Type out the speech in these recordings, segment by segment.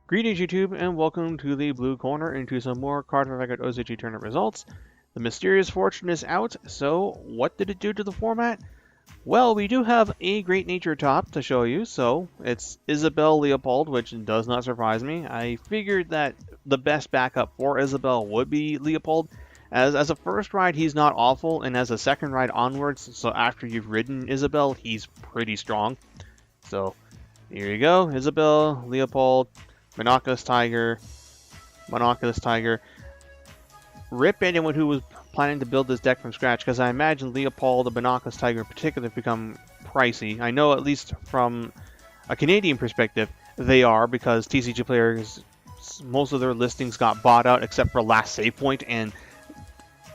Greetings YouTube and welcome to the blue corner into some more Cardfight Vanguard OCG tournament results. The Mysterious Fortune is out, so what did it do to the format? Well, we do have a Great Nature top to show you, so it's Isabel Leopold, which does not surprise me. I figured that the best backup for Isabel would be Leopold, as a first ride he's not awful, and as a second ride onwards, so after you've ridden Isabel, he's pretty strong. So here you go, Isabel, Leopold, Monoculus Tiger. Rip anyone who was planning to build this deck from scratch, because I imagine Leopold, the Monoculus Tiger in particular, have become pricey. I know at least from a Canadian perspective, they are, because TCG players, most of their listings got bought out except for Last Save Point, and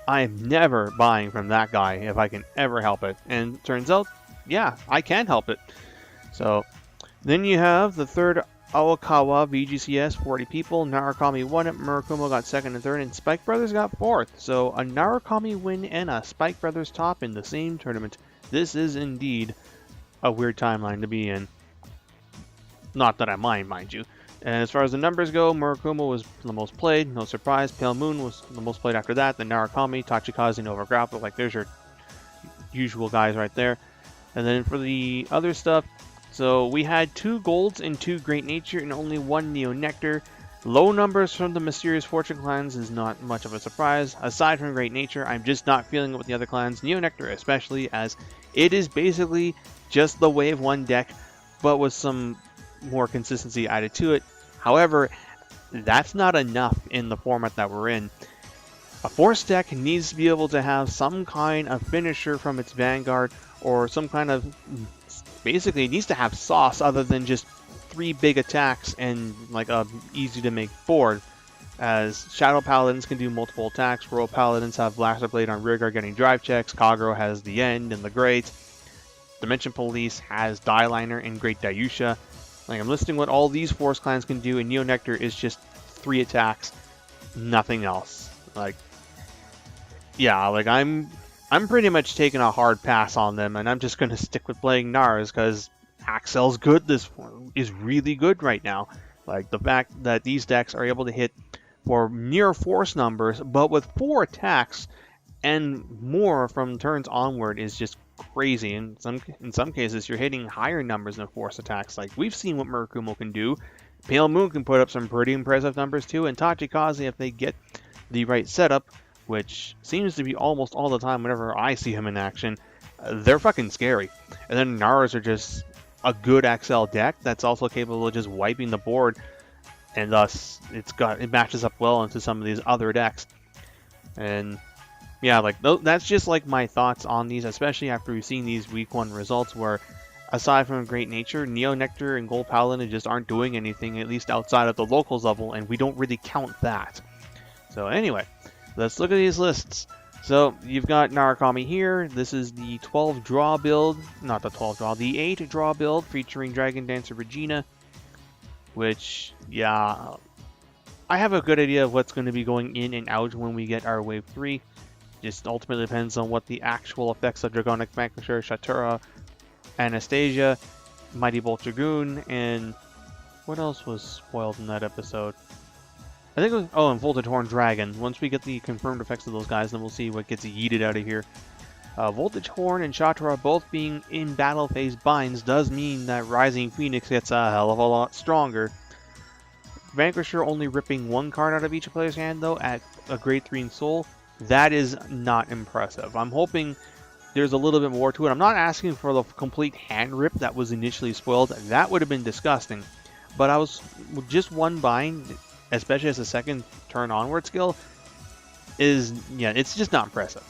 I am never buying from that guy if I can ever help it. And turns out, yeah, I can help it. So then you have the third Awakawa VGCS, 40 people. Narukami won it, Murakumo got second and third, and Spike Brothers got fourth. So a Narukami win and a Spike Brothers top in the same tournament. This is indeed a weird timeline to be in. Not that I mind you. And as far as the numbers go, Murakumo was the most played, no surprise. Pale Moon was the most played after that. Then Narukami, Tachikaze, Nova Grapple, like there's your usual guys right there. And then for the other stuff, so we had 2 golds and 2 Great Nature and only 1 Neo Nectar. Low numbers from the Mysterious Fortune clans is not much of a surprise. Aside from Great Nature, I'm just not feeling it with the other clans, Neo Nectar especially, as it is basically just the Wave 1 deck, but with some more consistency added to it. However, that's not enough in the format that we're in. A Force deck needs to be able to have some kind of finisher from its Vanguard, or some kind of... Basically, it needs to have sauce other than just 3 big attacks and like a easy to make board. As Shadow Paladins can do multiple attacks, Royal Paladins have Blaster Blade on rearguard getting drive checks, Kagero has the End and the Great, Dimension Police has Die Liner and Great Dayusha. Like, I'm listing what all these Force clans can do, and Neo Nectar is just 3 attacks, nothing else. Like, yeah, like I'm pretty much taking a hard pass on them, and I'm just going to stick with playing Nars, because Axel's good. This one is really good right now. Like, the fact that these decks are able to hit for near force numbers, but with 4 attacks and more from turns onward is just crazy. In some cases, you're hitting higher numbers than force attacks. Like, we've seen what Murakumo can do. Pale Moon can put up some pretty impressive numbers too, and Tachikaze, if they get the right setup, which seems to be almost all the time whenever I see him in action, they're fucking scary. And then Nars are just a good XL deck that's also capable of just wiping the board, and thus it matches up well into some of these other decks. And yeah, like that's just like my thoughts on these, especially after we've seen these week 1 results where, aside from Great Nature, Neo Nectar and Gold Paladin just aren't doing anything, at least outside of the locals level, and we don't really count that. So anyway, let's look at these lists. So you've got Narukami here. This is the 12 draw build, not the 12 draw, the 8 draw build featuring Dragon Dancer Regina, which, yeah, I have a good idea of what's going to be going in and out when we get our Wave 3. Just ultimately depends on what the actual effects of Dragonic Vanquisher, Shatura, Anastasia, Mighty Bolt Dragoon, and what else was spoiled in that episode? I think it was, oh, and Voltage Horn Dragon. Once we get the confirmed effects of those guys, then we'll see what gets yeeted out of here. Voltage Horn and Shatura both being in battle phase binds does mean that Rising Phoenix gets a hell of a lot stronger. Vanquisher only ripping 1 card out of each player's hand, though, at a grade 3 in Soul. That is not impressive. I'm hoping there's a little bit more to it. I'm not asking for the complete hand rip that was initially spoiled. That would have been disgusting. But I was just 1 bind, especially as a second turn onward skill, is, yeah, it's just not impressive.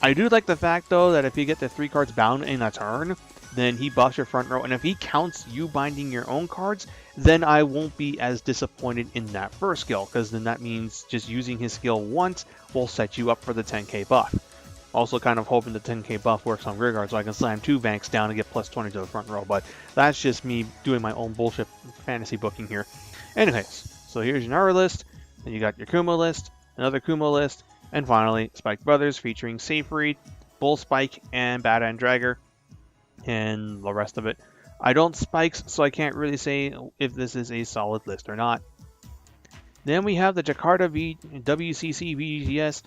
I do like the fact, though, that if you get the 3 cards bound in a turn, then he buffs your front row, and if he counts you binding your own cards, then I won't be as disappointed in that first skill, because then that means just using his skill once will set you up for the 10k buff. Also kind of hoping the 10k buff works on rearguard so I can slam 2 banks down and get plus 20 to the front row, but that's just me doing my own bullshit fantasy booking here. Anyways, so here's your Nara list, then you got your Kumo list, another Kumo list, and finally Spike Brothers featuring Safe Read, Bull Spike, and Bad End Dragger, and the rest of it. I don't spikes, so I can't really say if this is a solid list or not. Then we have the Jakarta WCC VGS.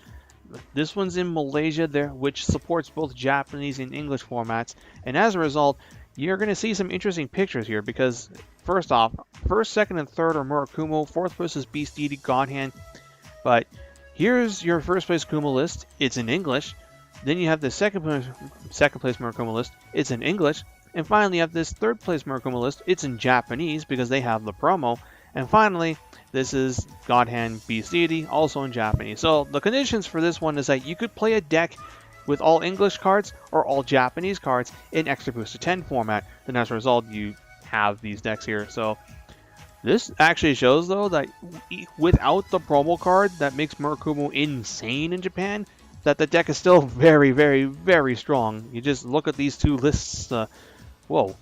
This one's in Malaysia, there, which supports both Japanese and English formats. And as a result, you're going to see some interesting pictures here because, first off, first, second, and third are Murakumo. Fourth place is Beast Deity, Godhand. But here's your first place Kuma list. It's in English. Then you have the second place Murakumo list. It's in English. And finally, you have this third place Murakumo list. It's in Japanese because they have the promo. And finally, this is Godhand Beast Deity, also in Japanese. So the conditions for this one is that you could play a deck with all English cards or all Japanese cards in Extra Booster 10 format. Then as a result, you have these decks here. So this actually shows, though, that without the promo card that makes Murakumo insane in Japan, that the deck is still very, very, very strong. You just look at these two lists. Whoa.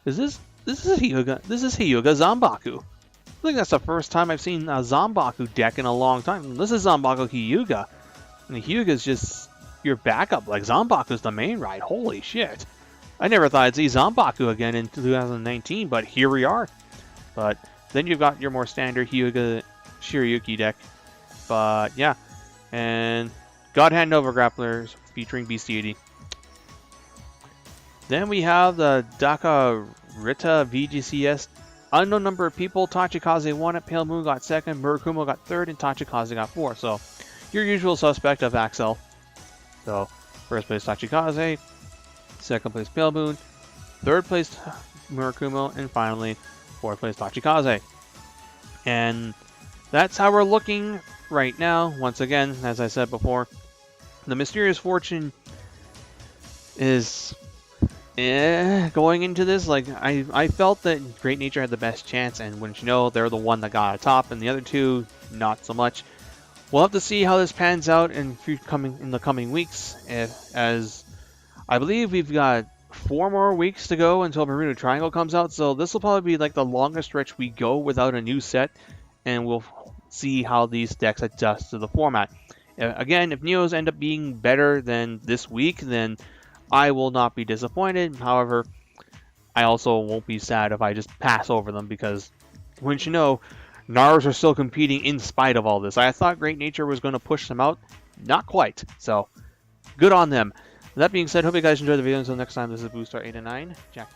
Is this is Hyuga? This is Hyuga Zanbaku. I think that's the first time I've seen a Zanbaku deck in a long time. This is Zanbaku Hyuga. And Hyuga's just your backup. Like, Zanbaku's the main ride. Holy shit. I never thought I'd see Zanbaku again in 2019, but here we are. But then you've got your more standard Hyuga Shiryuki deck. But yeah. And Godhand Nova Grapplers featuring Beast Deity. Then we have the Dakarita VGCS. Unknown number of people. Tachikaze won it. Pale Moon got second. Murakumo got third. And Tachikaze got fourth. So, your usual suspect of Axel. So, first place Tachikaze. Second place Pale Moon. Third place Murakumo. And finally, fourth place Tachikaze. And that's how we're looking right now. Once again, as I said before, the Mysterious Fortune is going into this. Like, I felt that Great Nature had the best chance, and wouldn't you know, they're the one that got top, and the other two, not so much. We'll have to see how this pans out in the coming weeks, as I believe we've got 4 more weeks to go until Bermuda Triangle comes out, so this will probably be like the longest stretch we go without a new set, and we'll see how these decks adjust to the format. Again, if Neos end up being better than this week, then I will not be disappointed. However, I also won't be sad if I just pass over them, because, wouldn't you know, Nars are still competing in spite of all this. I thought Great Nature was going to push them out. Not quite. So, good on them. That being said, hope you guys enjoyed the video. Until next time, this is Boostar 8 and 9. Jack.